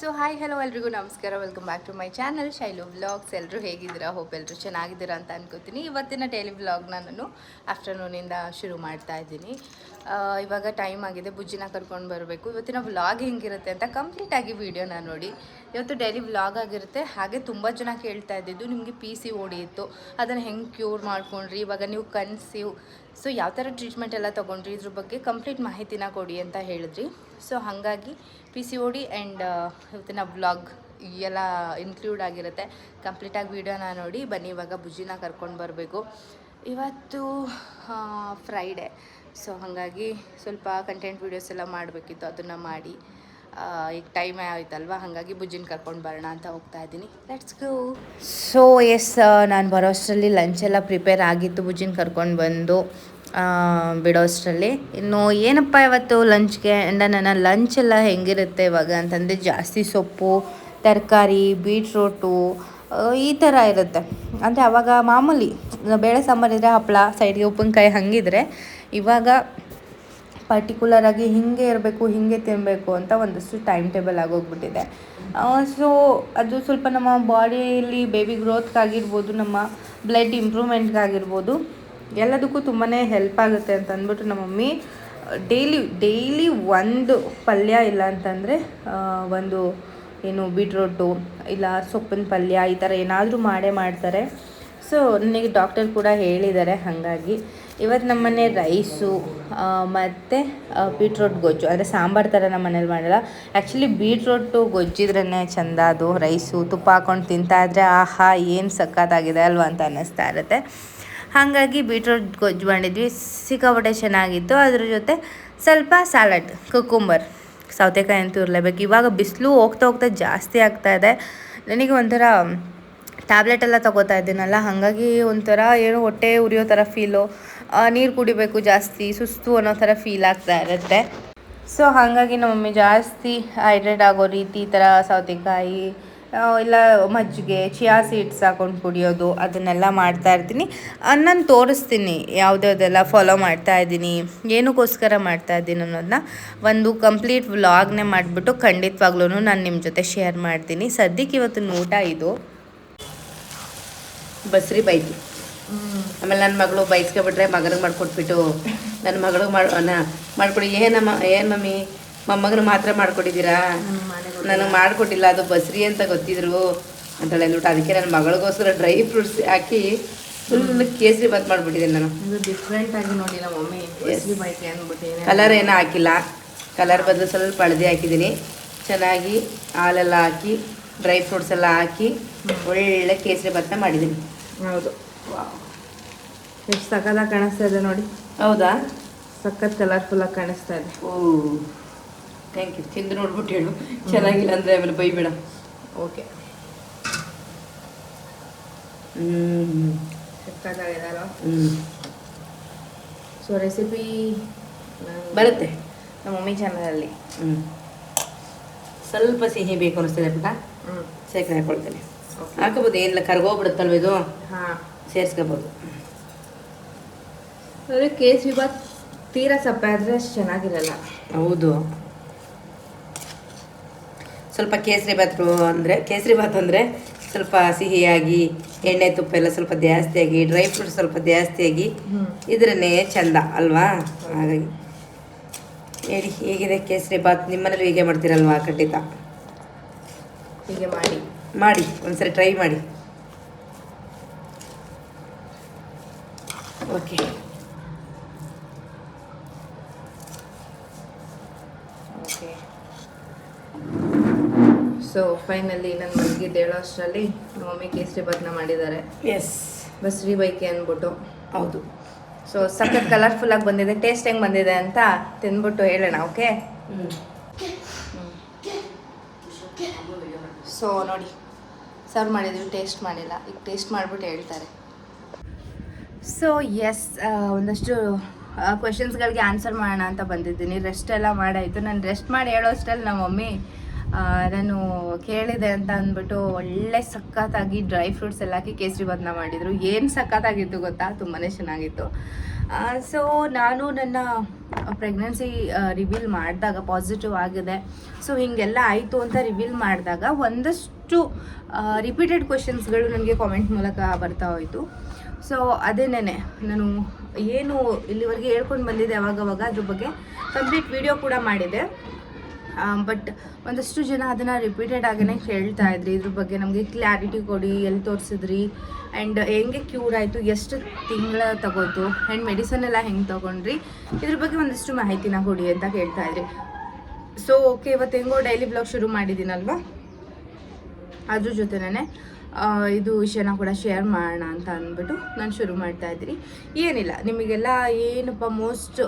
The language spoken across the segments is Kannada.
ಸೊ ಹಾಯ್ ಹಲೋ ಎಲ್ರಿಗೂ ನಮಸ್ಕಾರ. Welcome back to my channel Shailu vlogs. ಎಲ್ಲರೂ ಹೇಗಿದ್ದೀರಾ? ಹೋಪ್ ಎಲ್ಲರೂ ಚೆನ್ನಾಗಿದ್ದೀರಾ ಅಂತ ಅನ್ಕೋತೀನಿ. ಇವತ್ತಿನ ಡೈಲಿ ವ್ಲಾಗ್ನ ನಾನು ಆಫ್ಟರ್ನೂನಿಂದ ಶುರು ಮಾಡ್ತಾ ಇದ್ದೀನಿ. ಇವಾಗ ಟೈಮ್ ಆಗಿದೆ, ಬುಜ್ಜಿನ ಕರ್ಕೊಂಡು ಬರಬೇಕು. ಇವತ್ತಿನ ವ್ಲಾಗ್ ಹೆಂಗಿರುತ್ತೆ ಅಂತ ಕಂಪ್ಲೀಟಾಗಿ ವೀಡಿಯೋನ ನೋಡಿ. ಇವತ್ತು ಡೈಲಿ ವ್ಲಾಗ್ ಆಗಿರುತ್ತೆ. ಹಾಗೆ ತುಂಬ ಜನ ಕೇಳ್ತಾ ಇದ್ದಿದ್ದು, ನಿಮಗೆ PCOD ಇತ್ತು, ಅದನ್ನು ಹೆಂಗೆ ಕ್ಯೂರ್ ಮಾಡ್ಕೊಂಡ್ರಿ, ಇವಾಗ ನೀವು ಕನ್ಸೀವ್, ಸೊ ಯಾವ ಥರ ಟ್ರೀಟ್ಮೆಂಟ್ ಎಲ್ಲ ತೊಗೊಂಡ್ರಿ, ಇದ್ರ ಬಗ್ಗೆ ಕಂಪ್ಲೀಟ್ ಮಾಹಿತಿನ ಕೊಡಿ ಅಂತ ಹೇಳಿದ್ರಿ. ಸೊ ಹಾಗಾಗಿ PCOD ಆ್ಯಂಡ್ ಇವತ್ತಿನ ವ್ಲಾಗ್ ಎಲ್ಲ ಇನ್ಕ್ಲೂಡ್ ಆಗಿರುತ್ತೆ. ಕಂಪ್ಲೀಟಾಗಿ ವೀಡಿಯೋನ ನೋಡಿ ಬನ್ನಿ. ಇವಾಗ ಬುಜ್ಜಿನ ಕರ್ಕೊಂಡು ಬರಬೇಕು. ಇವತ್ತು ಫ್ರೈಡೇ, ಸೊ ಹಾಗಾಗಿ ಸ್ವಲ್ಪ ಕಂಟೆಂಟ್ ವೀಡಿಯೋಸ್ ಎಲ್ಲ ಮಾಡಬೇಕಿತ್ತು, ಅದನ್ನು ಮಾಡಿ ಈಗ ಟೈಮ್ ಆಯ್ತಲ್ವ, ಹಾಗಾಗಿ ಬುಜ್ಜಿನ ಕರ್ಕೊಂಡು ಬರೋಣ ಅಂತ ಹೋಗ್ತಾ ಇದ್ದೀನಿ. Let's go. ಸೊ ಎಸ್, ನಾನು ಬರೋಷ್ಟರಲ್ಲಿ ಲಂಚೆಲ್ಲ ಪ್ರಿಪೇರ್ ಆಗಿತ್ತು, ಬುಜ್ಜಿನ ಕರ್ಕೊಂಡು ಬಂದು ಬಿಡೋಷ್ಟರಲ್ಲಿ. ಇನ್ನು ಏನಪ್ಪ ಇವತ್ತು ಲಂಚ್ಗೆ ನನ್ನ ಲಂಚ್ ಎಲ್ಲ ಹೆಂಗಿರುತ್ತೆ ಇವಾಗ ಅಂತಂದರೆ, ಜಾಸ್ತಿ ಸೊಪ್ಪು, ತರಕಾರಿ, ಬೀಟ್ರೋಟು ಈ ಥರ ಇರುತ್ತೆ. ಅಂದರೆ ಆವಾಗ ಮಾಮೂಲಿ ಬೇಳೆ ಸಾಂಬಾರಿದ್ರೆ ಹಪ್ಪಳ, ಸೈಡ್ಗೆ ಉಪ್ಪಿನಕಾಯಿ ಹಂಗಿದ್ರೆ, ಇವಾಗ ಪರ್ಟಿಕ್ಯುಲರಾಗಿ ಹೀಗೆ ಇರಬೇಕು, ಹೀಗೆ ತಿನ್ನಬೇಕು ಅಂತ ಒಂದಷ್ಟು ಟೈಮ್ ಟೇಬಲ್ ಆಗೋಗ್ಬಿಟ್ಟಿದೆ. ಸೊ ಅದು ಸ್ವಲ್ಪ ನಮ್ಮ ಬಾಡಿಯಲ್ಲಿ ಬೇಬಿ ಗ್ರೋತ್ಗಾಗಿರ್ಬೋದು, ನಮ್ಮ ಬ್ಲಡ್ ಇಂಪ್ರೂವ್ಮೆಂಟ್ಗಾಗಿರ್ಬೋದು, ಎಲ್ಲದಕ್ಕೂ ತುಂಬಾ ಹೆಲ್ಪ್ ಆಗುತ್ತೆ ಅಂತ ಅಂದ್ಬಿಟ್ಟು ನಮ್ಮ ಮಮ್ಮಿ ಡೈಲಿ ಒಂದು ಪಲ್ಯ, ಇಲ್ಲ ಅಂತಂದರೆ ಒಂದು ಏನು ಬೀಟ್ರೋಟು ಇಲ್ಲ ಸೊಪ್ಪಿನ ಪಲ್ಯ, ಈ ಥರ ಏನಾದರೂ ಮಾಡೇ ಮಾಡ್ತಾರೆ. ಸೊ ನನಗೆ ಡಾಕ್ಟರ್ ಕೂಡ ಹೇಳಿದ್ದಾರೆ. ಹಾಗಾಗಿ ಇವತ್ತು ನಮ್ಮನೆ ರೈಸು ಮತ್ತು ಬೀಟ್ರೋಟ್ ಗೊಜ್ಜು, ಅಂದರೆ ಸಾಂಬಾರು ಥರ ನಮ್ಮ ಮನೇಲಿ ಮಾಡಲ್ಲ. ಆ್ಯಕ್ಚುಲಿ ಬೀಟ್ರೋಟು ಗೊಜ್ಜಿದ್ರೇ ಚೆಂದ. ಅದು ರೈಸು ತುಪ್ಪ ಹಾಕ್ಕೊಂಡು ತಿಂತಾಯಿದ್ರೆ ಆಹಾ ಏನು ಸಖತ್ತಾಗಿದೆ ಅಲ್ವಾ ಅಂತ ಅನ್ನಿಸ್ತಾ ಇರುತ್ತೆ. ಹಾಗಾಗಿ ಬೀಟ್ರೋಟ್ ಗೊಜ್ಜು ಮಾಡಿದ್ವಿ, ಸಿಕ್ಕಾಪಟ್ಟೆ ಚೆನ್ನಾಗಿತ್ತು. ಅದ್ರ ಜೊತೆ ಸ್ವಲ್ಪ ಸ್ಯಾಲಡ್, ಕುಕುಂಬರ್, ಸೌತೆಕಾಯಿ ಅಂತೂ ಇರಲೇಬೇಕು. ಇವಾಗ ಬಿಸಿಲು ಹೋಗ್ತಾ ಹೋಗ್ತಾ ಜಾಸ್ತಿ ಆಗ್ತಾಯಿದೆ. ನನಗೆ ಒಂಥರ ಟ್ಯಾಬ್ಲೆಟ್ ಎಲ್ಲ ತೊಗೋತಾ ಇದ್ದೀನಲ್ಲ, ಹಾಗಾಗಿ ಒಂಥರ ಏನೋ ಹೊಟ್ಟೆ ಉರಿಯೋ ಥರ ಫೀಲು, ನೀರು ಕುಡಿಬೇಕು ಜಾಸ್ತಿ, ಸುಸ್ತು ಅನ್ನೋ ಥರ ಫೀಲ್ ಆಗ್ತಾ ಇರುತ್ತೆ. ಸೊ ಹಾಗಾಗಿ ನಮ್ಮ ಮಮ್ಮಿ ಜಾಸ್ತಿ ಹೈಡ್ರೇಟ್ ಆಗೋ ರೀತಿ ಈ ಥರ ಸೌತೆಕಾಯಿ ಇಲ್ಲ ಮಜ್ಜಿಗೆ, ಚಿಯಾ ಸೀಡ್ಸ್ ಹಾಕೊಂಡು ಕುಡಿಯೋದು, ಅದನ್ನೆಲ್ಲ ಮಾಡ್ತಾಯಿರ್ತೀನಿ. ನಾನು ತೋರಿಸ್ತೀನಿ ಯಾವುದ್ಯಾವುದೆಲ್ಲ ಫಾಲೋ ಮಾಡ್ತಾಯಿದ್ದೀನಿ, ಏನಕ್ಕೋಸ್ಕರ ಮಾಡ್ತಾಯಿದ್ದೀನಿ ಅನ್ನೋದನ್ನ ಒಂದು ಕಂಪ್ಲೀಟ್ ವ್ಲಾಗ್ನೇ ಮಾಡಿಬಿಟ್ಟು ಖಂಡಿತವಾಗ್ಲೂ ನಾನು ನಿಮ್ಮ ಜೊತೆ ಶೇರ್ ಮಾಡ್ತೀನಿ. ಸದ್ಯಕ್ಕೆ ಇವತ್ತಿನ ಊಟ ಇದು ಬಸ್ರಿ ಬೈತಿ. ಆಮೇಲೆ ನನ್ನ ಮಗಳು ಬೈಸ್ಕೊಬಿಟ್ರೆ ಮಗನಿಗೆ ಮಾಡಿಕೊಟ್ಬಿಟ್ಟು ನನ್ನ ಮಗಳು ಮಾಡ್ಕೊಡಿ. ಏನು ಮಮ್ಮಿ ಮೊಮ್ಮಗನ ಮಾತ್ರ ಮಾಡ್ಕೊಟ್ಟಿದ್ದೀರಾ, ನನಗೆ ಮಾಡಿಕೊಟ್ಟಿಲ್ಲ, ಅದು ಬಸ್ರಿ ಅಂತ ಗೊತ್ತಿದ್ರು ಅಂತೇಳಿ ಅಂದ್ಬಿಟ್ಟು ಅದಕ್ಕೆ ನನ್ನ ಮಗಳಿಗೋಸ್ಕರ ಡ್ರೈ ಫ್ರೂಟ್ಸ್ ಹಾಕಿ ಫುಲ್ ಕೇಸರಿ ಬಾತ್ ಮಾಡಿಬಿಟ್ಟಿದ್ದೀನಿ ನಾನು. ಡಿಫ್ರೆಂಟ್ ಆಗಿ ನೋಡಿ ನಮ್ಮ ಮಮ್ಮಿ ಕೇಸರಿ ಬಾತ್ ಅಂದ್ಬಿಟ್ಟು ಕಲರ್ ಏನೂ ಹಾಕಿಲ್ಲ, ಕಲರ್ ಬದಲು ಸ್ವಲ್ಪ ಹಳದಿ ಹಾಕಿದ್ದೀನಿ. ಚೆನ್ನಾಗಿ ಹಾಲೆಲ್ಲ ಹಾಕಿ ಡ್ರೈ ಫ್ರೂಟ್ಸ್ ಎಲ್ಲ ಹಾಕಿ ಒಳ್ಳೆ ಕೇಸರಿ ಬಾತ್ನ ಮಾಡಿದ್ದೀನಿ. ಹೌದು, ಎಷ್ಟು ಸಕ್ಕತ್ತಾಗಿ ಕಾಣಿಸ್ತಾ ಇದೆ ನೋಡಿ. ಹೌದಾ? ಸಖತ್ ಕಲರ್ಫುಲ್ಲಾಗಿ ಕಾಣಿಸ್ತಾ ಇದೆ. ಓ ಥ್ಯಾಂಕ್ ಯು. ತಿಂದು ನೋಡ್ಬಿಟ್ಟು ಹೇಳು, ಚೆನ್ನಾಗಿಲ್ಲ ಅಂದರೆ ಆಮೇಲೆ ಬೈಬೇಡ. ಓಕೆ, ಸಕ್ಕತ್ತಾಗಿದೆ ಅಲ್ವಾ? ಸೊ ರೆಸಿಪಿ ಬರುತ್ತೆ ನಮ್ಮ ಮಮ್ಮಿ ಚಾನಲಲ್ಲಿ. ಸ್ವಲ್ಪ ಸಿಹಿ ಬೇಕು ಅನ್ನಿಸ್ತದೆ ಪುಟ, ಸಕ್ಕರೆ ಹಾಕ್ಕೊಳ್ತೇನೆ. ಹಾಕೋಬೋದು, ಏನಿಲ್ಲ ಕರ್ಗೋಗ್ಬಿಡುತ್ತಲ್ವ ಇದು. ಹಾಂ, ಸೇರಿಸ್ಕೋಬೋದು. ಅಂದರೆ ಕೇಸರಿ ಬಾತ್ ತೀರಾ ಸಪ್ಪೆ ಆದರೆ ಅಷ್ಟು ಚೆನ್ನಾಗಿರಲ್ಲ. ಹೌದು, ಸ್ವಲ್ಪ ಕೇಸರಿ ಬಾತ್ ಅಂದರೆ ಸ್ವಲ್ಪ ಸಿಹಿಯಾಗಿ, ಎಣ್ಣೆ ತುಪ್ಪ ಎಲ್ಲ ಸ್ವಲ್ಪ ಜಾಸ್ತಿಯಾಗಿ, ಡ್ರೈ ಫ್ರೂಟ್ಸ್ ಸ್ವಲ್ಪ ಜಾಸ್ತಿಯಾಗಿ ಇದ್ರೇ ಚೆಂದ ಅಲ್ವಾ? ಹಾಗಾಗಿ ಹೇಳಿ, ಹೇಗಿದೆ ಕೇಸರಿ ಬಾತ್? ನಿಮ್ಮನೇಲಿ ಹೀಗೆ ಮಾಡ್ತೀರಲ್ವಾ? ಖಂಡಿತ ಹೀಗೆ ಮಾಡಿ ಒಂದ್ಸರಿ ಟ್ರೈ ಮಾಡಿ. Okay, okay. ಸೊ ಫೈನಲಿ ನನ್ನ ಮಲಗಿದ್ದು ಹೇಳೋ ಅಷ್ಟರಲ್ಲಿ ನಮ್ಮ ಮಮ್ಮಿ ಕೇಸರಿ ಬಾತ್ನ ಮಾಡಿದ್ದಾರೆ. ಎಸ್, ಬಸ್ರಿ ಬೈಕೆ ಅಂದ್ಬಿಟ್ಟು. ಹೌದು. ಸೊ ಸಖತ್ ಕಲರ್ಫುಲ್ಲಾಗಿ ಬಂದಿದೆ. ಟೇಸ್ಟ್ ಹೆಂಗೆ ಬಂದಿದೆ ಅಂತ ತಿಂದ್ಬಿಟ್ಟು ಹೇಳೋಣ. ಓಕೆ, ಸೊ ನೋಡಿ, ಸರ್ವ್ ಮಾಡಿದ್ವಿ, ಟೇಸ್ಟ್ ಮಾಡಿಲ್ಲ, ಈಗ ಟೇಸ್ಟ್ ಮಾಡಿಬಿಟ್ಟು ಹೇಳ್ತಾರೆ. ಸೊ ಎಸ್, ಒಂದಷ್ಟು ಕ್ವೆಶನ್ಸ್ಗಳಿಗೆ ಆನ್ಸರ್ ಮಾಡೋಣ ಅಂತ ಬಂದಿದ್ದೀನಿ. ರೆಸ್ಟ್ ಎಲ್ಲ ಮಾಡಾಯಿತು. ನಾನು ರೆಸ್ಟ್ ಮಾಡಿ ಹೇಳೋ ಅಷ್ಟರಲ್ಲಿ ನಮ್ಮ ಮಮ್ಮಿ ನಾನು ಕೇಳಿದೆ ಅಂತ ಅಂದ್ಬಿಟ್ಟು ಒಳ್ಳೆ ಸಖತ್ತಾಗಿ ಡ್ರೈ ಫ್ರೂಟ್ಸ್ ಎಲ್ಲ ಹಾಕಿ ಕೇಸರಿಬಾತ್ನ ಮಾಡಿದರು. ಏನು ಸಖತ್ತಾಗಿತ್ತು ಗೊತ್ತಾ, ತುಂಬಾ ಚೆನ್ನಾಗಿತ್ತು. ಸೊ ನಾನು ನನ್ನ ಪ್ರೆಗ್ನೆನ್ಸಿ ರಿವೀಲ್ ಮಾಡಿದಾಗ ಪಾಸಿಟಿವ್ ಆಗಿದೆ, ಸೊ ಹೀಗೆಲ್ಲ ಆಯಿತು ಅಂತ ರಿವೀಲ್ ಮಾಡಿದಾಗ ಒಂದಷ್ಟು ರಿಪೀಟೆಡ್ ಕ್ವೆಶನ್ಸ್ಗಳು ನನಗೆ ಕಾಮೆಂಟ್ ಮೂಲಕ ಬರ್ತಾ ಹೋಯಿತು. ಸೊ ಅದೇನೇ ನಾನು ಏನು ಇಲ್ಲಿವರೆಗೆ ಹೇಳ್ಕೊಂಡು ಬಂದಿದ್ದೆ ಅವಾಗವಾಗ ಅದ್ರ ಬಗ್ಗೆ ಕಂಪ್ಲೀಟ್ ವಿಡಿಯೋ ಕೂಡ ಮಾಡಿದೆ. ಬಟ್ ಒಂದಷ್ಟು ಜನ ಅದನ್ನು ರಿಪೀಟೆಡ್ ಆಗೇ ಕೇಳ್ತಾ ಇದ್ರಿ, ಇದ್ರ ಬಗ್ಗೆ ನಮಗೆ ಕ್ಲಾರಿಟಿ ಕೊಡಿ, ಎಲ್ಲಿ ತೋರಿಸಿದ್ರಿ ಆ್ಯಂಡ್ ಹೆಂಗೆ ಕ್ಯೂರ್ ಆಯಿತು, ಎಷ್ಟು ತಿಂಗಳ ತಗೋತು ಆ್ಯಂಡ್ ಮೆಡಿಸನ್ ಎಲ್ಲ ಹೆಂಗೆ ತೊಗೊಂಡ್ರಿ, ಇದ್ರ ಬಗ್ಗೆ ಒಂದಷ್ಟು ಮಾಹಿತಿನ ಕೊಡಿ ಅಂತ ಕೇಳ್ತಾ ಇದ್ರಿ. ಸೊ ಓಕೆ, ಇವತ್ತು ಹೆಂಗೋ ಡೈಲಿ ಬ್ಲಾಗ್ ಶುರು ಮಾಡಿದ್ದೀನಲ್ವ, ಅದ್ರ ಜೊತೆನೇ ಇದು ವಿಷಯನ ಕೂಡ ಶೇರ್ ಮಾಡೋಣ ಅಂತ ಅಂದ್ಬಿಟ್ಟು ನಾನು ಶುರು ಮಾಡ್ತಾ ಇದ್ದೀನಿ. ಏನಿಲ್ಲ, ನಿಮಗೆಲ್ಲ ಏನಪ್ಪ ಮೋಸ್ಟ್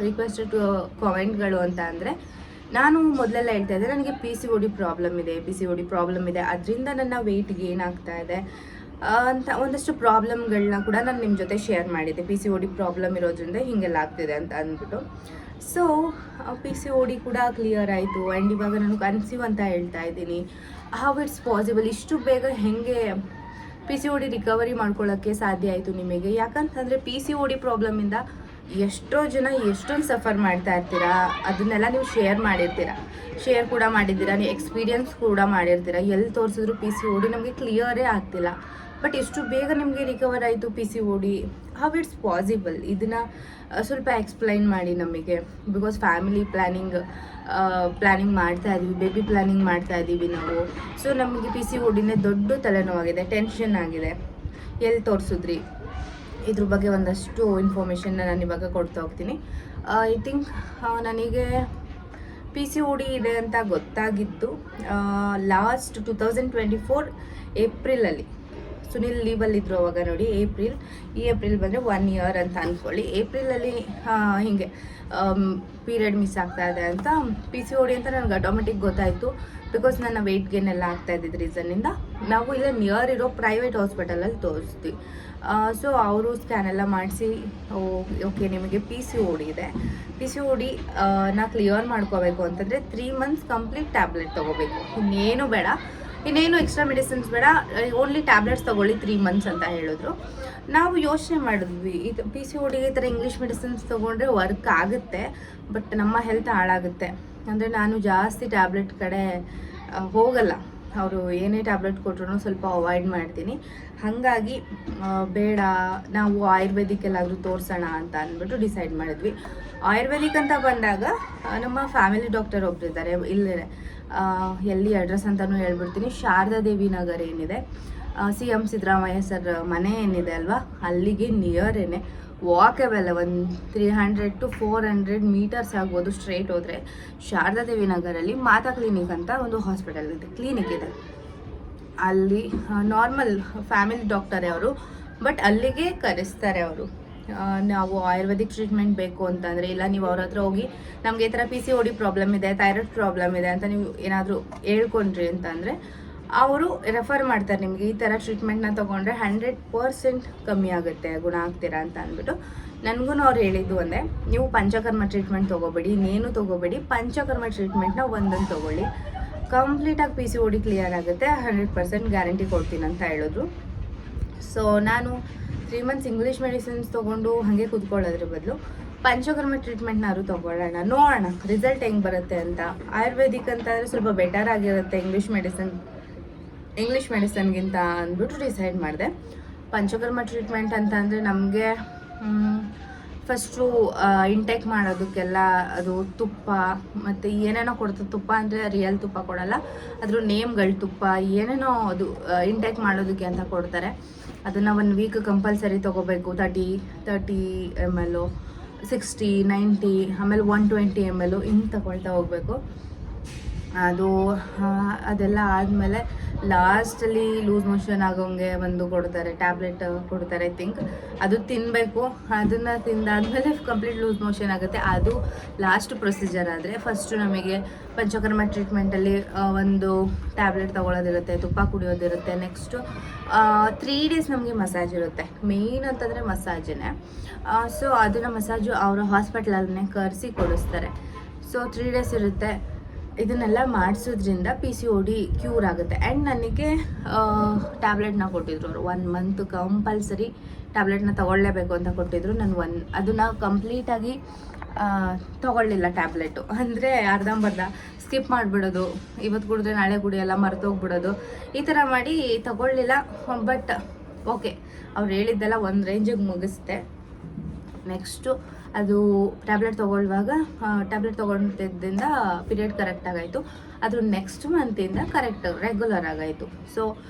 ರಿಕ್ವೆಸ್ಟೆಡ್ ಕಾಮೆಂಟ್ಗಳು ಅಂತ ಅಂದರೆ, ನಾನು ಮೊದಲೆಲ್ಲ ಹೇಳ್ತಾ ಇದ್ದೆ ನನಗೆ PCOD ಪ್ರಾಬ್ಲಮ್ ಇದೆ, ಅದರಿಂದ ನನ್ನ ವೆಯ್ಟ್ ಗೇನ್ ಆಗ್ತಾ ಇದೆ ಅಂತ ಒಂದಷ್ಟು ಪ್ರಾಬ್ಲಮ್ಗಳನ್ನ ಕೂಡ ನಾನು ನಿಮ್ಮ ಜೊತೆ ಶೇರ್ ಮಾಡಿದ್ದೆ. PCOD ಪ್ರಾಬ್ಲಮ್ ಇರೋದ್ರಿಂದ ಹೀಗೆಲ್ಲ ಆಗ್ತಿದೆ ಅಂತ ಅಂದ್ಬಿಟ್ಟು. ಸೊ PCOD ಕೂಡ ಕ್ಲಿಯರ್ ಆಯಿತು ಆ್ಯಂಡ್ ಇವಾಗ ನಾನು ಕನ್ಸೀವ್ ಅಂತ ಹೇಳ್ತಾ ಇದ್ದೀನಿ. ಹೌ ಇಟ್ಸ್ ಪಾಸಿಬಲ್, ಇಷ್ಟು ಬೇಗ ಹೇಗೆ PCOD ರಿಕವರಿ ಮಾಡ್ಕೊಳ್ಳೋಕ್ಕೆ ಸಾಧ್ಯ ಆಯಿತು ನಿಮಗೆ? ಯಾಕಂತಂದರೆ PCOD ಪ್ರಾಬ್ಲಮಿಂದ ಎಷ್ಟೋ ಜನ ಎಷ್ಟೊಂದು ಸಫರ್ ಮಾಡ್ತಾ ಇರ್ತೀರಾ, ಅದನ್ನೆಲ್ಲ ನೀವು ಶೇರ್ ಕೂಡ ಮಾಡಿದ್ದೀರಾ, ನೀವು ಎಕ್ಸ್ಪೀರಿಯನ್ಸ್ ಕೂಡ ಮಾಡಿರ್ತೀರ. ಎಲ್ಲಿ ತೋರಿಸಿದ್ರು PCOD ನಮಗೆ ಕ್ಲಿಯರೇ ಆಗ್ತಿಲ್ಲ. ಬಟ್ ಎಷ್ಟು ಬೇಗ ನಿಮಗೆ ರಿಕವರ್ ಆಯಿತು PCOD? ಹೌ ಇಟ್ಸ್ ಪಾಸಿಬಲ್, ಇದನ್ನು ಸ್ವಲ್ಪ ಎಕ್ಸ್ಪ್ಲೈನ್ ಮಾಡಿ ನಮಗೆ. ಬಿಕಾಸ್ ಫ್ಯಾಮಿಲಿ ಪ್ಲ್ಯಾನಿಂಗ್ ಮಾಡ್ತಾ ಇದ್ದೀವಿ, ಬೇಬಿ ಪ್ಲ್ಯಾನಿಂಗ್ ಮಾಡ್ತಾ ಇದ್ದೀವಿ ನಾವು. ಸೊ ನಮಗೆ PCODನೇ ದೊಡ್ಡ ತಲೆನೋವಾಗಿದೆ, ಟೆನ್ಷನ್ ಆಗಿದೆ. ಎಲ್ಲಿ ತೋರಿಸಿದ್ರಿ? ಇದ್ರ ಬಗ್ಗೆ ಒಂದಷ್ಟು ಇನ್ಫಾರ್ಮೇಷನ್ನ ನಾನು ಇವಾಗ ಕೊಡ್ತಾ ಹೋಗ್ತೀನಿ. ಐ ಥಿಂಕ್ ನನಗೆ PCOD ಇದೆ ಅಂತ ಗೊತ್ತಾಗಿದ್ದು ಲಾಸ್ಟ್ 2024 ಏಪ್ರಿಲಲ್ಲಿ. ಸುನಿಲ್ ಲೀವಲ್ಲಿದ್ದರು ಅವಾಗ ನೋಡಿ, ಏಪ್ರಿಲ್ ಬಂದರೆ 1 ಇಯರ್ ಅಂತ ಅಂದ್ಕೊಳ್ಳಿ. ಏಪ್ರಿಲಲ್ಲಿ ಹೀಗೆ ಪೀರಿಯಡ್ ಮಿಸ್ ಆಗ್ತಾ ಇದೆ ಅಂತ PCOD ಅಂತ ನನಗೆ ಆಟೋಮೆಟಿಕ್ ಗೊತ್ತಾಯಿತು. ಬಿಕಾಸ್ ನನ್ನ ವೆಯ್ಟ್ ಗೇನ್ ಎಲ್ಲ ಆಗ್ತಾ ಇದ್ದಿದ್ದು ರೀಸನ್ನಿಂದ ನಾವು ಇಲ್ಲೇ ನಿಯರ್ ಇರೋ ಪ್ರೈವೇಟ್ ಹಾಸ್ಪಿಟಲಲ್ಲಿ ತೋರಿಸ್ತೀವಿ. ಸೊ ಅವರು ಸ್ಕ್ಯಾನ್ ಎಲ್ಲ ಮಾಡಿಸಿ, ಓಕೆ ನಿಮಗೆ PCOD ಇದೆ, PCOD ನಾ ಕ್ಲಿಯರ್ ಮಾಡ್ಕೋಬೇಕು ಅಂತಂದರೆ 3 ಮಂತ್ಸ್ ಕಂಪ್ಲೀಟ್ ಟ್ಯಾಬ್ಲೆಟ್ ತೊಗೋಬೇಕು, ಇನ್ನೇನು ಎಕ್ಸ್ಟ್ರಾ ಮೆಡಿಸಿನ್ಸ್ ಬೇಡ, ಓನ್ಲಿ ಟ್ಯಾಬ್ಲೆಟ್ಸ್ ತೊಗೊಳ್ಳಿ 3 ಮಂತ್ಸ್ ಅಂತ ಹೇಳಿದ್ರು. ನಾವು ಯೋಚನೆ ಮಾಡಿದ್ವಿ, ಇದು PCODಗೆ ಈ ಥರ ಇಂಗ್ಲೀಷ್ ಮೆಡಿಸಿನ್ಸ್ ತೊಗೊಂಡ್ರೆ ವರ್ಕ್ ಆಗುತ್ತೆ, ಬಟ್ ನಮ್ಮ ಹೆಲ್ತ್ ಹಾಳಾಗುತ್ತೆ. ಅಂದರೆ ನಾನು ಜಾಸ್ತಿ ಟ್ಯಾಬ್ಲೆಟ್ ಕಡೆ ಹೋಗಲ್ಲ, ಅವರು ಏನೇ ಟ್ಯಾಬ್ಲೆಟ್ ಕೊಟ್ಟರು ಸ್ವಲ್ಪ ಅವಾಯ್ಡ್ ಮಾಡ್ತೀನಿ. ಹಾಗಾಗಿ ಬೇಡ, ನಾವು ಆಯುರ್ವೇದಿಕ್ ಎಲ್ಲಾದರೂ ತೋರಿಸೋಣ ಅಂತ ಅಂದ್ಬಿಟ್ಟು ಡಿಸೈಡ್ ಮಾಡಿದ್ವಿ. ಆಯುರ್ವೇದಿಕ್ ಅಂತ ಬಂದಾಗ ನಮ್ಮ ಫ್ಯಾಮಿಲಿ ಡಾಕ್ಟರ್ ಒಬ್ರು ಇದ್ದಾರೆ ಇಲ್ಲೇ, ಎಲ್ಲಿ ಅಡ್ರೆಸ್ ಅಂತಲೂ ಹೇಳ್ಬಿಡ್ತೀನಿ, ಶಾರದಾ ದೇವಿ ನಗರ್ ಏನಿದೆ, CM ಸಿದ್ದರಾಮಯ್ಯ ಸರ್ ಮನೆ ಏನಿದೆ ಅಲ್ವಾ, ಅಲ್ಲಿಗೆ ನಿಯರೇನೆ, ವಾಕಬಲ್ ಒಂದು 300 to 400 ಮೀಟರ್ಸ್ ಆಗ್ಬೋದು ಸ್ಟ್ರೇಟ್ ಹೋದರೆ. ಶಾರದಾ ದೇವಿ ನಗರಲ್ಲಿ ಮಾತಾ ಕ್ಲಿನಿಕ್ ಅಂತ ಒಂದು ಹಾಸ್ಪಿಟಲ್ ಇದೆ, ಕ್ಲಿನಿಕ್ ಇದೆ. ಅಲ್ಲಿ ನಾರ್ಮಲ್ ಫ್ಯಾಮಿಲಿ ಡಾಕ್ಟರೇ ಅವರು, ಬಟ್ ಅಲ್ಲಿಗೆ ಕರೆಸ್ತಾರೆ ಅವರು. ನಾವು ಆಯುರ್ವೇದಿಕ್ ಟ್ರೀಟ್ಮೆಂಟ್ ಬೇಕು ಅಂತಂದರೆ, ಇಲ್ಲ ನೀವು ಅವ್ರ ಹತ್ರ ಹೋಗಿ ನಮಗೆ ಈ ಥರ PCOD ಪ್ರಾಬ್ಲಮ್ ಇದೆ, ಥೈರಾಯ್ಡ್ ಪ್ರಾಬ್ಲಮ್ ಇದೆ ಅಂತ ನೀವು ಏನಾದರೂ ಹೇಳ್ಕೊಂಡ್ರಿ ಅಂತಂದರೆ ಅವರು ರೆಫರ್ ಮಾಡ್ತಾರೆ ನಿಮಗೆ, ಈ ಥರ ಟ್ರೀಟ್ಮೆಂಟ್ನ ತೊಗೊಂಡ್ರೆ 100% ಕಮ್ಮಿ ಆಗುತ್ತೆ, ಗುಣ ಆಗ್ತೀರಾ ಅಂತ ಅಂದ್ಬಿಟ್ಟು. ನನಗೂ ಅವ್ರು ಹೇಳಿದ್ದು ಒಂದೇ, ನೀವು ಪಂಚಕರ್ಮ ಟ್ರೀಟ್ಮೆಂಟ್ ತೊಗೋಬೇಡಿ, ಇನ್ನೇನು ತೊಗೋಬೇಡಿ, ಪಂಚಕರ್ಮ ಟ್ರೀಟ್ಮೆಂಟ್ನ ಒಂದೊಂದು ತೊಗೊಳ್ಳಿ, ಕಂಪ್ಲೀಟಾಗಿ PCOD ಕ್ಲಿಯರ್ ಆಗುತ್ತೆ, 100% ಗ್ಯಾರಂಟಿ ಕೊಡ್ತೀನಿ ಅಂತ ಹೇಳಿದ್ರು. ಸೊ ನಾನು 3 ಮಂತ್ಸ್ ಇಂಗ್ಲೀಷ್ ಮೆಡಿಸಿನ್ಸ್ ತೊಗೊಂಡು ಹಾಗೆ ಕೂತ್ಕೊಳ್ಳೋದ್ರ ಬದಲು ಪಂಚಕರ್ಮ ಟ್ರೀಟ್ಮೆಂಟ್ನಾದ್ರು ತೊಗೊಳ್ಳೋಣ, ನೋಡೋಣ ರಿಸಲ್ಟ್ ಹೆಂಗೆ ಬರುತ್ತೆ ಅಂತ. ಆಯುರ್ವೇದಿಕ್ ಅಂತಂದರೆ ಸ್ವಲ್ಪ ಬೆಟರ್ ಆಗಿರುತ್ತೆ ಇಂಗ್ಲೀಷ್ ಮೆಡಿಸನ್ಗಿಂತ ಅಂದ್ಬಿಟ್ಟು ಡಿಸೈಡ್ ಮಾಡಿದೆ. ಪಂಚಕರ್ಮ ಟ್ರೀಟ್ಮೆಂಟ್ ಅಂತ ಅಂದರೆ ನಮಗೆ ಫಸ್ಟು ಇಂಟೇಕ್ ಮಾಡೋದಕ್ಕೆಲ್ಲ ಅದು ತುಪ್ಪ ಮತ್ತು ಏನೇನೋ ಕೊಡ್ತದೆ. ತುಪ್ಪ ಅಂದರೆ ರಿಯಲ್ ತುಪ್ಪ ಕೊಡಲ್ಲ, ಅದ್ರ ನೇಮ್ಗಳು ತುಪ್ಪ ಏನೇನೋ ಅದು ಇಂಟೇಕ್ ಮಾಡೋದಕ್ಕೆ ಅಂತ ಕೊಡ್ತಾರೆ. ಅದನ್ನು 1 ವೀಕ್ ಕಂಪಲ್ಸರಿ ತೊಗೋಬೇಕು. 30 ml, 60, 90, ಆಮೇಲೆ 120 ml ಹಿಂಗೆ ತಗೊಳ್ತಾ ಹೋಗಬೇಕು. ಅದೆಲ್ಲ ಆದಮೇಲೆ ಲಾಸ್ಟಲ್ಲಿ ಲೂಸ್ ಮೋಷನ್ ಆಗೋಂಗೆ ಒಂದು ಕೊಡ್ತಾರೆ, ಟ್ಯಾಬ್ಲೆಟ್ ಕೊಡ್ತಾರೆ ಐ ಥಿಂಕ್, ಅದು ತಿನ್ನಬೇಕು. ಅದನ್ನು ತಿಂದಾದ್ಮೇಲೆ ಕಂಪ್ಲೀಟ್ ಲೂಸ್ ಮೋಷನ್ ಆಗುತ್ತೆ. ಅದು ಲಾಸ್ಟ್ ಪ್ರೊಸೀಜರ್. ಆದರೆ ಫಸ್ಟು ನಮಗೆ ಪಂಚಕರ್ಮ ಟ್ರೀಟ್ಮೆಂಟಲ್ಲಿ ಒಂದು ಟ್ಯಾಬ್ಲೆಟ್ ತೊಗೊಳೋದಿರುತ್ತೆ, ತುಪ್ಪ ಕುಡಿಯೋದಿರುತ್ತೆ. ನೆಕ್ಸ್ಟು 3 days ನಮಗೆ ಮಸಾಜ್ ಇರುತ್ತೆ. ಮೇಯ್ನ್ ಅಂತಂದರೆ ಮಸಾಜೇ. ಸೊ ಅದನ್ನು ಮಸಾಜು ಅವರ ಹಾಸ್ಪಿಟ್ಲಲ್ಲೇ ಕರೆಸಿ ಕೊಡಿಸ್ತಾರೆ. ಸೊ 3 days ಇರುತ್ತೆ. ಇದನ್ನೆಲ್ಲ ಮಾಡಿಸೋದ್ರಿಂದ PCOD ಕ್ಯೂರ್ ಆಗುತ್ತೆ. ಆ್ಯಂಡ್ ನನಗೆ ಟ್ಯಾಬ್ಲೆಟ್ನ ಕೊಟ್ಟಿದ್ರು ಅವರು 1 ಮಂತ್ ಕಂಪಲ್ಸರಿ ಟ್ಯಾಬ್ಲೆಟ್ನ ತೊಗೊಳ್ಳೇಬೇಕು ಅಂತ ಕೊಟ್ಟಿದ್ರು. ನಾನು ಅದನ್ನು ಕಂಪ್ಲೀಟಾಗಿ ತೊಗೊಳ್ಳಿಲ್ಲ ಟ್ಯಾಬ್ಲೆಟು. ಅಂದರೆ ಅರ್ಧಂಬರ್ಧ ಸ್ಕಿಪ್ ಮಾಡಿಬಿಡೋದು, ಇವತ್ತು ಕುಡಿದ್ರೆ ನಾಳೆ ಕುಡಿಯೋಲ್ಲ, ಮರ್ತೋಗ್ಬಿಡೋದು, ಈ ಥರ ಮಾಡಿ ತೊಗೊಳ್ಳಿಲ್ಲ. ಬಟ್ ಓಕೆ, ಅವ್ರು ಹೇಳಿದ್ದೆಲ್ಲ ಒಂದು ರೇಂಜಿಗೆ ಮುಗಿಸ್ದೆ. ನೆಕ್ಸ್ಟು ಅದು ಟ್ಯಾಬ್ಲೆಟ್ ತೊಗೊಳ್ಳುವಾಗ ಟ್ಯಾಬ್ಲೆಟ್ ತೊಗೊಂಡಿದ್ದರಿಂದ ಪೀರಿಯಡ್ ಕರೆಕ್ಟಾಗಾಯಿತು. ಅದ್ರ ನೆಕ್ಸ್ಟ್ ಮಂತಿಂದ ಕರೆಕ್ಟ್ ರೆಗ್ಯುಲರ್ ಆಗಾಯಿತು. ಸೊ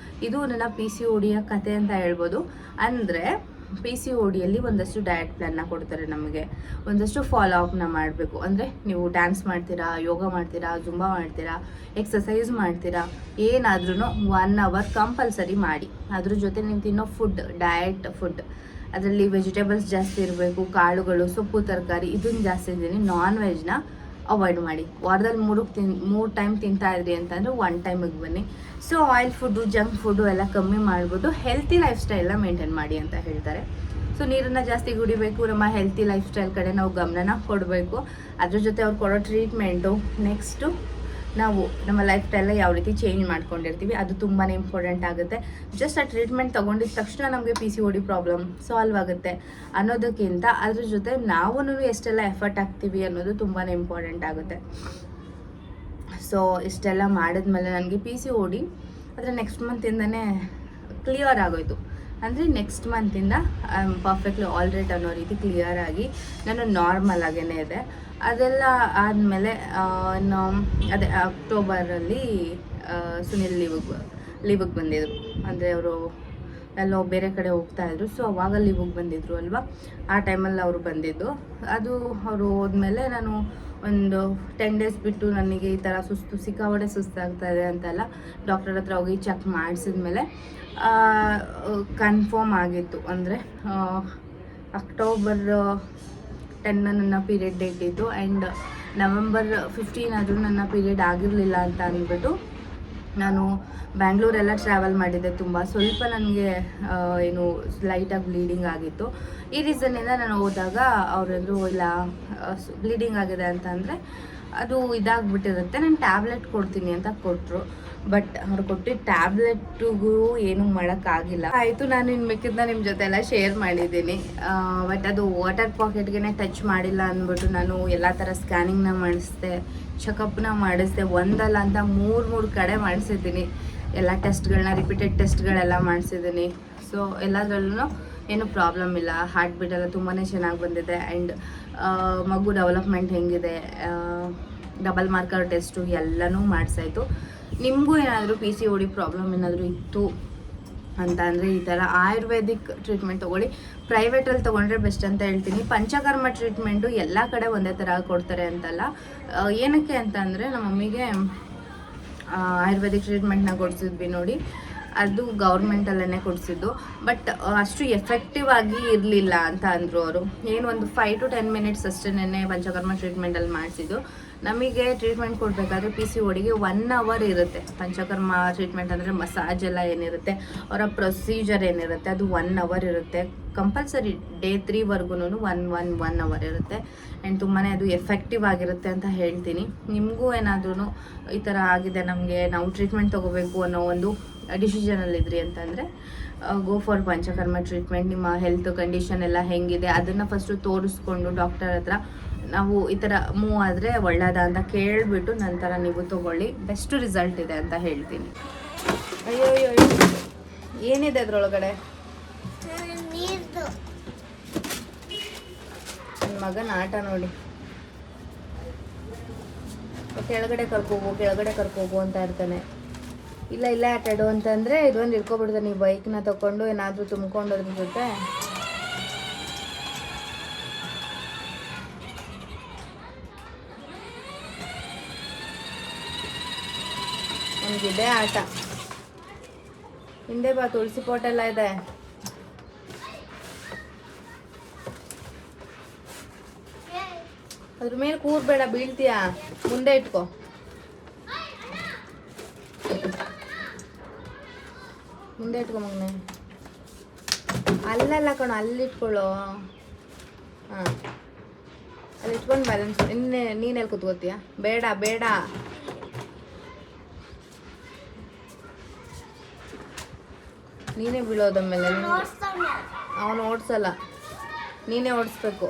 ಇದು ನನ್ನ PCODಯ ಕತೆ ಅಂತ ಹೇಳ್ಬೋದು. ಅಂದರೆ PCODಯಲ್ಲಿ ಒಂದಷ್ಟು ಡಯಟ್ ಪ್ಲ್ಯಾನ್ನ ಕೊಡ್ತಾರೆ ನಮಗೆ, ಒಂದಷ್ಟು ಫಾಲೋ ಅಪ್ನ ಮಾಡಬೇಕು. ಅಂದರೆ ನೀವು ಡ್ಯಾನ್ಸ್ ಮಾಡ್ತೀರಾ, ಯೋಗ ಮಾಡ್ತೀರಾ, ಜುಂಬಾ ಮಾಡ್ತೀರಾ, ಎಕ್ಸಸೈಸ್ ಮಾಡ್ತೀರಾ, ಏನಾದ್ರೂ 1 ಅವರ್ ಕಂಪಲ್ಸರಿ ಮಾಡಿ. ಅದ್ರ ಜೊತೆ ನೀವು ತಿನ್ನೋ ಫುಡ್, ಡಯಟ್ ಫುಡ್, ಅದರಲ್ಲಿ ವೆಜಿಟೇಬಲ್ಸ್ ಜಾಸ್ತಿ ಇರಬೇಕು, ಕಾಳುಗಳು, ಸೊಪ್ಪು, ತರಕಾರಿ ಇದನ್ನು ಜಾಸ್ತಿ ಇದ್ದೀನಿ. ನಾನ್ ವೆಜ್ನ ಅವಾಯ್ಡ್ ಮಾಡಿ. ವಾರದಲ್ಲಿ 3 ಟೈಮ್ ತಿಂತಾ ಇದ್ರಿ ಅಂತಂದರೆ 1 ಟೈಮಿಗೆ ಬನ್ನಿ. So oil food, junk food ಎಲ್ಲ ಕಮ್ಮಿ ಮಾಡ್ಬೋದು, ಹೆಲ್ತಿ ಲೈಫ್ ಸ್ಟೈಲ್ನ ಮೇಂಟೈನ್ ಮಾಡಿ ಅಂತ ಹೇಳ್ತಾರೆ. ಸೊ ನೀರನ್ನು ಜಾಸ್ತಿ ಕುಡಿಬೇಕು, ನಮ್ಮ ಹೆಲ್ತಿ ಲೈಫ್ ಸ್ಟೈಲ್ ಕಡೆ ನಾವು ಗಮನನ ಕೊಡಬೇಕು. ಅದ್ರ ಜೊತೆ ಅವ್ರು ಕೊಡೋ ಟ್ರೀಟ್ಮೆಂಟು, ನೆಕ್ಸ್ಟು ನಾವು ನಮ್ಮ ಲೈಫ್ ಸ್ಟೈಲ್ನ ಯಾವ ರೀತಿ ಚೇಂಜ್ ಮಾಡ್ಕೊಂಡಿರ್ತೀವಿ ಅದು ತುಂಬಾ ಇಂಪಾರ್ಟೆಂಟ್ ಆಗುತ್ತೆ. ಜಸ್ಟ್ ಆ ಟ್ರೀಟ್ಮೆಂಟ್ ತೊಗೊಂಡಿದ್ದ ತಕ್ಷಣ ನಮಗೆ PCOD ಪ್ರಾಬ್ಲಮ್ ಸಾಲ್ವ್ ಆಗುತ್ತೆ ಅನ್ನೋದಕ್ಕಿಂತ ಅದ್ರ ಜೊತೆ ನಾವು ಎಷ್ಟೆಲ್ಲ ಎಫರ್ಟ್ ಹಾಕ್ತೀವಿ ಅನ್ನೋದು ತುಂಬಾ ಇಂಪಾರ್ಟೆಂಟ್ ಆಗುತ್ತೆ. ಸೊ ಇಷ್ಟೆಲ್ಲ ಮಾಡಿದ್ಮೇಲೆ ನನಗೆ PCOD ಆದರೆ ನೆಕ್ಸ್ಟ್ ಮಂತಿಂದನೇ ಕ್ಲಿಯರ್ ಆಗೋಯ್ತು. ಅಂದರೆ ನೆಕ್ಸ್ಟ್ ಮಂತಿಂದ ಪರ್ಫೆಕ್ಟ್ಲಿ ಆಲ್ರೈಟ್ ಅನ್ನೋ ರೀತಿ ಕ್ಲಿಯರ್ ಆಗಿ ನಾನು ನಾರ್ಮಲ್ ಆಗೇ ಇದೆ. ಅದೆಲ್ಲ ಆದಮೇಲೆ ಅದೇ ಅಕ್ಟೋಬರಲ್ಲಿ ಸುನಿಲ್ ಲೀವಿಗೆ ಬಂದಿದ್ರು. ಅಂದರೆ ಅವರು ಎಲ್ಲೋ ಬೇರೆ ಕಡೆ ಹೋಗ್ತಾಯಿದ್ರು. ಸೊ ಅವಾಗ ಲೀವಿಗೆ ಬಂದಿದ್ರು ಅಲ್ವಾ, ಆ ಟೈಮಲ್ಲಿ ಅವರು ಬಂದಿದ್ದು. ಅದು ಅವರು ಹೋದ್ಮೇಲೆ ನಾನು ಒಂದು 10 ಡೇಸ್ ಬಿಟ್ಟು ನನಗೆ ಈ ಥರ ಸಿಕ್ಕಾಪಟ್ಟೆ ಸುಸ್ತಾಗ್ತಾ ಇದೆ ಅಂತೆಲ್ಲ ಡಾಕ್ಟರ್ ಹತ್ರ ಹೋಗಿ ಚೆಕ್ ಮಾಡಿಸಿದ್ಮೇಲೆ ಕನ್ಫರ್ಮ್ ಆಗಿತ್ತು. ಅಂದರೆ ಅಕ್ಟೋಬರ್ 10 ನನ್ನ ಪೀರಿಯಡ್ ಡೇಟ್ ಇತ್ತು. ಆ್ಯಂಡ್ ನವೆಂಬರ್ 15 ಆದರೂ ನನ್ನ ಪೀರಿಯಡ್ ಆಗಿರಲಿಲ್ಲ ಅಂತ ಅಂದ್ಬಿಟ್ಟು ನಾನು ಬ್ಯಾಂಗ್ಳೂರೆಲ್ಲ ಟ್ರಾವೆಲ್ ಮಾಡಿದ್ದೆ. ಸ್ವಲ್ಪ ನನಗೆ ಏನು ಲೈಟಾಗಿ ಬ್ಲೀಡಿಂಗ್ ಆಗಿತ್ತು. ಈ ರೀಸನ್ನಿಂದ ನಾನು ಹೋದಾಗ ಅವರೆಲ್ಲರೂ ಇಲ್ಲ ಬ್ಲೀಡಿಂಗ್ ಆಗಿದೆ ಅಂತ ಅಂದರೆ ಅದು ಇದಾಗ್ಬಿಟ್ಟಿರುತ್ತೆ, ನಾನು ಟ್ಯಾಬ್ಲೆಟ್ ಕೊಡ್ತೀನಿ ಅಂತ ಕೊಟ್ಟರು. ಬಟ್ ಅವ್ರು ಕೊಟ್ಟಿದ್ದ ಟ್ಯಾಬ್ಲೆಟ್ಗೂ ಏನೂ ಮಾಡೋಕ್ಕಾಗಿಲ್ಲ. ಆಯಿತು, ನಾನು ಇನ್ನು ಮಿಕ್ಕಿದ್ನ ನಿಮ್ಮ ಜೊತೆ ಎಲ್ಲ ಶೇರ್ ಮಾಡಿದ್ದೀನಿ. ಬಟ್ ಅದು ವಾಟರ್ ಪಾಕೆಟ್ಗೆ ಟಚ್ ಮಾಡಿಲ್ಲ ಅಂದ್ಬಿಟ್ಟು ನಾನು ಎಲ್ಲ ಥರ ಸ್ಕ್ಯಾನಿಂಗ್ನ ಮಾಡಿಸ್ದೆ, ಚೆಕಪ್ನ ಮಾಡಿಸ್ದೆ. ಒಂದಲ್ಲ ಅಂತ 3 ಕಡೆ ಮಾಡಿಸಿದ್ದೀನಿ. ಎಲ್ಲ ಟೆಸ್ಟ್ಗಳನ್ನ, ರಿಪೀಟೆಡ್ ಟೆಸ್ಟ್ಗಳೆಲ್ಲ ಮಾಡಿಸಿದ್ದೀನಿ. ಸೊ ಎಲ್ಲದರಲ್ಲೂ ಏನೂ ಪ್ರಾಬ್ಲಮ್ ಇಲ್ಲ. ಹಾರ್ಟ್ ಬೀಟ್ ಎಲ್ಲ ತುಂಬಾ ಚೆನ್ನಾಗಿ ಬಂದಿದೆ. ಆ್ಯಂಡ್ ಮಗು ಡೆವಲಪ್ಮೆಂಟ್ ಹೆಂಗಿದೆ, ಡಬಲ್ ಮಾರ್ಕರ್ ಟೆಸ್ಟು ಎಲ್ಲನೂ ಮಾಡಿಸಾಯಿತು. ನಿಮಗೂ ಏನಾದರೂ PCOD ಪ್ರಾಬ್ಲಮ್ ಏನಾದರೂ ಇತ್ತು ಅಂತ ಅಂದರೆ ಈ ಥರ ಆಯುರ್ವೇದಿಕ್ ಟ್ರೀಟ್ಮೆಂಟ್ ತೊಗೊಳ್ಳಿ. ಪ್ರೈವೇಟಲ್ಲಿ ತೊಗೊಂಡ್ರೆ ಬೆಸ್ಟ್ ಅಂತ ಹೇಳ್ತೀನಿ. ಪಂಚಕರ್ಮ ಟ್ರೀಟ್ಮೆಂಟು ಎಲ್ಲ ಕಡೆ ಒಂದೇ ಥರ ಕೊಡ್ತಾರೆ ಅಂತಲ್ಲ. ಏನಕ್ಕೆ ಅಂತ ಅಂದರೆ ನಮ್ಮ ಮಮ್ಮಿಗೆ ಆಯುರ್ವೇದಿಕ್ ಟ್ರೀಟ್ಮೆಂಟ್ನ ಕೊಡಿಸಿದ್ವಿ ನೋಡಿ, ಅದು ಗೌರ್ಮೆಂಟಲ್ಲೇ ಕೊಡಿಸಿದ್ದು. ಬಟ್ ಅಷ್ಟು ಎಫೆಕ್ಟಿವ್ ಆಗಿ ಇರಲಿಲ್ಲ ಅಂತ ಅಂದರು ಅವರು. ಏನು ಒಂದು 5 to 10 ಮಿನಿಟ್ಸ್ ಅಷ್ಟೇ ಪಂಚಕರ್ಮ ಟ್ರೀಟ್ಮೆಂಟಲ್ಲಿ ಮಾಡಿಸಿದ್ದು. ನಮಗೆ ಟ್ರೀಟ್ಮೆಂಟ್ ಕೊಡಬೇಕಾದ್ರೆ PCODಗೆ 1 ಅವರ್ ಇರುತ್ತೆ. ಪಂಚಕರ್ಮ ಟ್ರೀಟ್ಮೆಂಟ್ ಅಂದರೆ ಮಸಾಜ್ ಎಲ್ಲ ಏನಿರುತ್ತೆ, ಅವರ ಪ್ರೊಸೀಜರ್ ಏನಿರುತ್ತೆ ಅದು 1 ಅವರ್ ಇರುತ್ತೆ ಕಂಪಲ್ಸರಿ. ಡೇ 3ವರೆಗೂ 1 ಅವರ್ ಇರುತ್ತೆ. ಆ್ಯಂಡ್ ತುಂಬಾ ಅದು ಎಫೆಕ್ಟಿವ್ ಆಗಿರುತ್ತೆ ಅಂತ ಹೇಳ್ತೀನಿ. ನಿಮಗೂ ಏನಾದ್ರೂ ಈ ಥರ ಆಗಿದೆ, ನಮಗೆ ನಾವು ಟ್ರೀಟ್ಮೆಂಟ್ ತೊಗೋಬೇಕು ಅನ್ನೋ ಒಂದು ಡಿಸಿಷನಲ್ಲಿದ್ರಿ ಅಂತಂದರೆ ಗೋ ಫಾರ್ ಪಂಚಕರ್ಮ ಟ್ರೀಟ್ಮೆಂಟ್. ನಿಮ್ಮ ಹೆಲ್ತ್ ಕಂಡೀಷನ್ ಎಲ್ಲ ಹೆಂಗಿದೆ ಅದನ್ನು ಫಸ್ಟು ತೋರಿಸ್ಕೊಂಡು ಡಾಕ್ಟರ್ ಹತ್ರ ನಾವು ಈ ಥರ ಮೂವ್ ಆದರೆ ಒಳ್ಳೆಯದ ಅಂತ ಕೇಳಿಬಿಟ್ಟು ನಂತರ ನೀವು ತೊಗೊಳ್ಳಿ, ಬೆಸ್ಟ್ ರಿಸಲ್ಟ್ ಇದೆ ಅಂತ ಹೇಳ್ತೀನಿ. ಅಯ್ಯೋ ಏನಿದೆ ಅದರೊಳಗಡೆ? ನನ್ನ ಮಗನ ಆಟ ನೋಡಿ. ಕೆಳಗಡೆ ಕರ್ಕೋಗು ಅಂತ ಇರ್ತಾನೆ. ಇಲ್ಲ ಆಟ ಆಡು ಅಂತಂದರೆ ಇದೊಂದು ಇಟ್ಕೊಬಿಡ್ತಾನೆ. ನೀವು ಬೈಕ್ನ ತಗೊಂಡು ಏನಾದರೂ ತುಂಬ್ಕೊಂಡು ಅದ್ರ ಜೊತೆ ನನಗಿದೆ ಆಟ. ಹಿಂದೆ ಬಾ, ತುಳಸಿ ಪೋಟ್ ಎಲ್ಲ ಇದೆ. ಅದ್ರ ಮೇಲೆ ಕೂರ್ಬೇಡ, ಬೀಳ್ತೀಯಾ. ಮುಂದೆ ಇಟ್ಕೋ. ಮಗನೆ. ಅಲ್ಲಲ್ಲ ಕಣೋ, ಅಲ್ಲಿಟ್ಕೊಳ್ಳೋ. ಹಾಂ, ಅಲ್ಲಿ ಇಟ್ಕೊಂಡು ಬ್ಯಾಲೆನ್ಸ್. ನೀನೆಲ್ಲಿ ಕೂತ್ಕೋತೀಯ? ಬೇಡ ನೀನೇ ಬೀಳೋದಮ್ಮೇಲೆ ಅವನು ಓಡಿಸಲ್ಲ, ನೀನೇ ಓಡಿಸ್ಬೇಕು.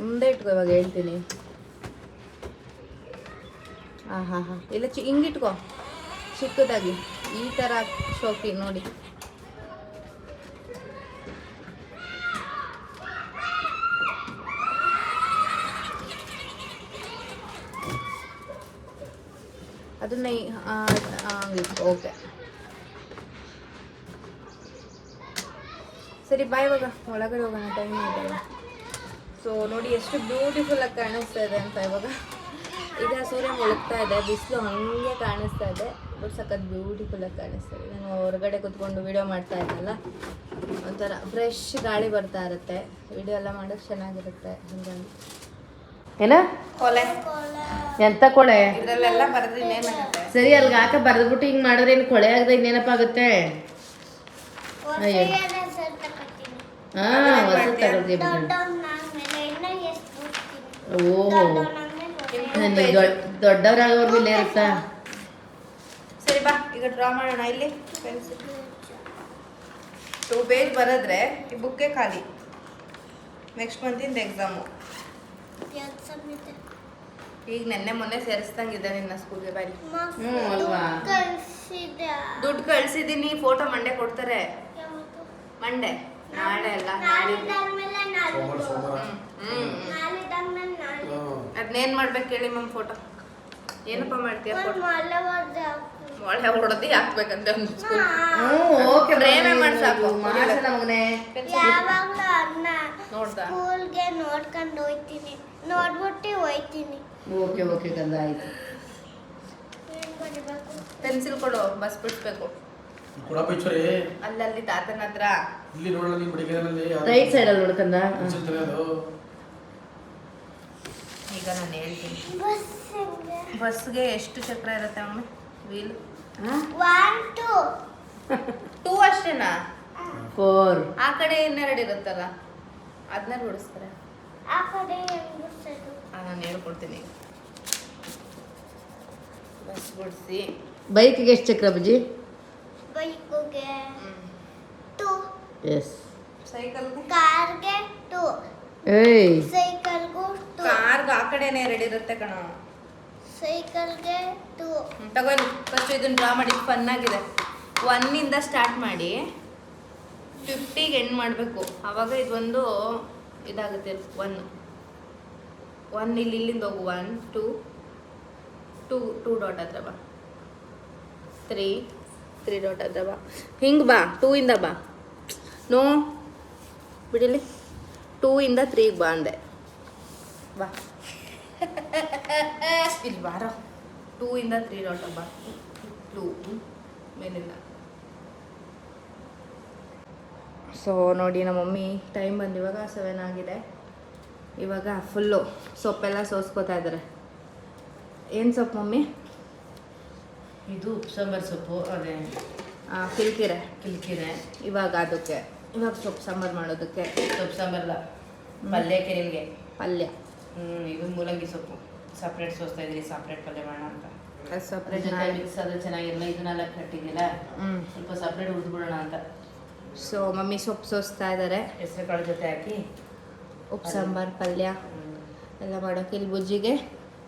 ಮುಂದೆ ಇಟ್ಕೋ, ಇವಾಗ ಹೇಳ್ತೀನಿ. ಹಾಂ ಹಾಂ ಹಾಂ, ಇಲ್ಲ ಹಿಂಗಿಟ್ಕೋ ಚಿಕ್ಕದಾಗಿ, ಈ ಥರ ಶೋಕಿ ನೋಡಿ. ಅದನ್ನ ಹಂಗಿಟ್ಕೋ. ಓಕೆ ಸರಿ, ಬಾಯ್. ಇವಾಗ ಒಳಗಡೆ ಹೋಗೋಣ, ಟೈಮ್ ಆಯ್ತಲ್ಲ. ಸೊ ನೋಡಿ ಎಷ್ಟು ಬ್ಯೂಟಿಫುಲ್ಲಾಗಿ ಕಾಣಿಸ್ತಾ ಇದೆ ಅಂತ. ಇವಾಗ ಈಗ ಸೂರ್ಯ ಮುಳುಗ್ತಾ ಇದೆ, ಬಿಸಿಲು ಹಾಗೆ ಕಾಣಿಸ್ತಾ ಇದೆ, ಬಟ್ ಸಖತ್ ಬ್ಯೂಟಿಫುಲ್ಲಾಗಿ ಕಾಣಿಸ್ತಾ ಇದೆ. ನಾನು ಹೊರಗಡೆ ಕೂತ್ಕೊಂಡು ವಿಡಿಯೋ ಮಾಡ್ತಾ ಇದ್ದಲ್ಲ, ಒಂಥರ ಫ್ರೆಶ್ ಗಾಳಿ ಬರ್ತಾ ಇರುತ್ತೆ, ವಿಡಿಯೋ ಎಲ್ಲ ಮಾಡೋಕ್ಕೆ ಚೆನ್ನಾಗಿರುತ್ತೆ. ಹಂಗಾಗಿ ಏನ ಕೊಲೆ ಎಂತ ಕೊಳೆ ಇದರಲ್ಲೆಲ್ಲ ಬರೆದ್ರೆ ಇನ್ನೇನಾಗುತ್ತೆ? ಸರಿ, ಅಲ್ಗ ಹಾಕ ಬರ್ದ್ಬಿಟ್ಟು ಹಿಂಗ್ ಮಾಡಿದ್ರೆ ಏನು ಕೊಳೆ ಆಗದೆ ಇನ್ನೇನಪ್ಪ ಆಗುತ್ತೆ? ಹಾ, ಹೊಸ ತಗೊಳ್ತೀವಿ. ಓಹೋ, ದೊಡ್ಡವರಾಗೋರ್ಗು ಇಲ್ಲೇ ಇರುತ್ತಾ? ಸರಿ ಬಾ, ಈಗ ಡ್ರಾ ಮಾಡೋಣ. ಇಲ್ಲಿ ಪೆನ್ಸಿಲ್ 2 ಪೇಜ್ ಬರೆದ್ರೆ ಈ ಬುಕ್ಕೇ ಖಾಲಿ. ನೆಕ್ಸ್ಟ್ ಮಂತಿಂದ ಎಕ್ಸಾಮು. ಈಗ ನೆನ್ನೆ ಮೊನ್ನೆ ಸೇರಿಸ್ದಂಗಿದೆ ನಿನ್ನ ಸ್ಕೂಲ್ಗೆ. ಬಾರಿ. ಅಲ್ವಾ? ದುಡ್ಡು ಕಳ್ಸಿದೀನಿ, ಫೋಟೋ ಮಂಡೆ ಕೊಡ್ತಾರೆ. ಮಂಡೆ ನಾಳೆ ಅಲ್ಲ, ಅದನ್ನೇನ್ ಮಾಡ್ಬೇಕು ಹೇಳಿ ಮ್ಯಾಮ್? ಫೋಟೋ ಏನಪ್ಪ ಮಾಡ್ತೀಯ? ಮೊಳೆ ಹೊಡೆದಿ ಹಾಕ್ಬೇಕಂತ ಒಂದು ಸ್ಕೂಲ್. ಓಕೆ, ಫ್ರೇಮೇ ಮಾಡ್ಸಾಕು. ಮಾಡ್ಸಲ್ಲ ಮಗನೇ. ಯಾವಾಗ್ಲೂ ಅನ್ನ ನೋಡ್ದಾ? ಸ್ಕೂಲ್ಗೆ ನೋಡ್ಕೊಂಡು ಹೋಯ್ತೀನಿ, ನೋಡ್ಬಿಟ್ಟು ಹೋಯ್ತೀನಿ. ಓಕೆ ಓಕೆ ಕಂದ, ಆಯ್ತು. ಏನ್ ಬರಿಬೇಕು? ಪೆನ್ಸಿಲ್ ಕೊಡು, ಬಸ್ ಬಿಡಿಸ್ಬೇಕು. ಕೊಡಪ್ಪ ಈಶ್ವರಿ. ಅಲ್ಲಲ್ಲಿ ತಾತನ ಹತ್ರ. ಇಲ್ಲಿ ನೋಡಲ್ಲ, ನೀನು ಬಡಿಗೆನಲ್ಲಿ ರೈಟ್ ಸೈಡಲ್ಲಿ ನೋಡ್ಕಂದ. ಈಗ ನಾನು ಹೇಳ್ತೀನಿ. ಬಸ್ ಹೆಂಗೆ? ಬಸ್ಗೆ ಎಷ್ಟು ಚಕ್ರ ಇರುತ್ತೆ ಅವನು? ವೀಲ್ 1 2 ಅಷ್ಟೇನಾ? 4. ಆ ಕಡೆ ಇನ್ನೆರಡು ಇರುತ್ತಲ್ಲ, ಅದನ್ನ ಬಿಡಿಸ್ತಾರೆ. ಆ ಕಡೆ ಹೆಂಗಿಸೋದು? ನಾನು ಹೇಳ್ಕೊಡ್ತೀನಿ. ಬಸ್ ಬಿಡಿಸಿ. ಬೈಕಿಗೆ ಎಷ್ಟು ಚಕ್ರ ಬಜ್ಜಿ? ಬೈಕ್ಗೆ 2, ಎಸ್. ಸೈಕಲ್ಗೆ? ಕಾರ್ಗೆ 2, ಏಯ್, ಸೈಕಲ್ಗೂ 2, ಕಾರ್ಗೆ ಆ ಕಡೆನೇ 2 ಇರುತ್ತೆ ಕಣ. ಸೈಕಲ್ಗೆ 2. ತಗೊಂಡು ಫಸ್ಟ್ ಇದನ್ನ ಡ್ರಾ ಮಾಡಿ, ಫನ್ ಆಗಿದೆ. 1 ಸ್ಟಾರ್ಟ್ ಮಾಡಿ 50ಗೆ ಎಂಡ್ ಮಾಡಬೇಕು. ಆವಾಗ ಇದೊಂದು ಇದಾಗುತ್ತೆ. 1 ಇಲ್ಲಿಂದ ಹೋಗು. 1 2 ಡಾಟ್ ಹತ್ರ ಬಾ. 3 ಡಾಟ್ ಹತ್ರ ಬಾ. ಹಿಂಗೆ ಬಾ, 2 ಬಾ. ನೋ ಬಿಡಿಲಿ, 2 3 ಬಾ ಅಂದೆ. ಬಾ ಇಲ್ಲಿ ಬಾರ. 2 3 ಡಾಟ್ ಬಾ. 2 ಮೇಲಿಂದ. ಸೊ ನೋಡಿ, ನಮ್ಮ ಮಮ್ಮಿ ಟೈಮ್ ಬಂದು ಇವಾಗ 7 ಆಗಿದೆ. ಇವಾಗ ಫುಲ್ಲು ಸೊಪ್ಪೆಲ್ಲ ಸೋಸ್ಕೋತಾ ಇದ್ದಾರೆ. ಏನು ಸೊಪ್ಪು ಮಮ್ಮಿ? ಇದು ಸಾಂಬಾರ್ ಸೊಪ್ಪು, ಅದೇ ಕಿಲ್ಕಿರೆ. ಕಿಲ್ಕಿರೆ. ಇವಾಗ ಅದಕ್ಕೆ, ಇವಾಗ ಸೊಪ್ಪು ಸಾಂಬಾರು ಮಾಡೋದಕ್ಕೆ. ಸೊಪ್ಪು ಸಾಂಬಾರಲ್ಲ, ಪಲ್ಯಕ್ಕೆ ನಿಮಗೆ ಪಲ್ಯ. ಇದು ಮೂಲಂಗಿ ಸೊಪ್ಪು ಸಪ್ರೇಟ್ ಸೋಸ್ತಾ ಇದ್ದೀರಿ, ಸಪ್ರೇಟ್ ಪಲ್ಯ ಮಾಡೋಣ ಅಂತ. ಅದು ಸಪ್ರೇಟ್ ಮಿಕ್ಸ್ ಆದ್ರೆ ಚೆನ್ನಾಗಿರಲ್ಲ, ಇದನ್ನೆಲ್ಲ ಕಟ್ಟಿದ್ದಿಲ್ಲ, ಸ್ವಲ್ಪ ಸಪ್ರೇಟ್ ಹುರಿದ್ಬಿಡೋಣ ಅಂತ. ಸೊ ಮಮ್ಮಿ ಸೊಪ್ಪು ಸೋಸ್ತಾ ಇದ್ದಾರೆ. ಹೆಸರು ಕಾಳು ಜೊತೆ ಹಾಕಿ ಉಪ್ಪು ಸಾಂಬಾರು ಪಲ್ಯ ಎಲ್ಲ ಮಾಡೋಕ್ಕೆ. ಇಲ್ಲಿ ಬುಜ್ಜಿಗೆ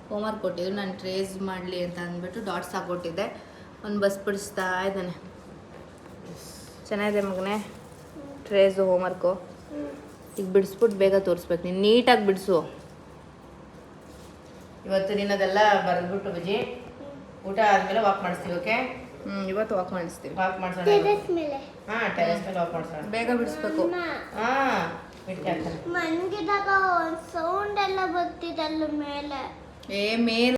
ಹೋಮ್ವರ್ಕ್ ಕೊಟ್ಟಿದ್ರು, ನಾನು ಟ್ರೇಸ್ ಮಾಡಲಿ ಅಂತ ಅಂದ್ಬಿಟ್ಟು ಡಾಟ್ಸ್ ಹಾಕ್ಕೊಟ್ಟಿದ್ದೆ. ಒಂದು ಬಸ್ ಬಿಡಿಸ್ತಾ ಇದ್ದಾನೆ. ಚೆನ್ನಾಗಿದೆ ಮಗನೇ ಟ್ರೇಸು ಹೋಮ್ವರ್ಕು. ಈಗ ಬಿಡಿಸ್ಬಿಟ್ಟು ಬೇಗ ತೋರಿಸ್ಬೇಕು. ನೀನು ನೀಟಾಗಿ ಬಿಡಿಸು. ಇವತ್ತು ದಿನದೆಲ್ಲ ಬರೆದ್ಬಿಟ್ಟು ಬಜ್ಜಿ ಊಟ ಆದಮೇಲೆ ವಾಕ್ ಮಾಡಿಸ್ತೀವಿ. ಓಕೆ, ಇವತ್ತು ವಾಕ್ ಮಾಡಿಸ್ತೀವಿ. ವಾಕ್ ಮಾಡ್ಸೋಣ. ಟೆರೆಸ್ ಮೇಲೆ. ಹಾಂ, ಟೆರೆಸ್ ಮೇಲೆ ವಾಕ್ ಮಾಡಿಸೋಣ. ಬೇಗ ಬಿಡಿಸ್ಬೇಕು. ಹಾಂ, ಬಿಟ್ಟು ಹಾಕ್ತಾನೆ. ಮನ್ಗಿದಾಗ ಒಂದು ಸೌಂಡ್ ಎಲ್ಲ ಬರ್ತಿದಲ್ಲ ಮೇಲೆ. ಮೇಲೆ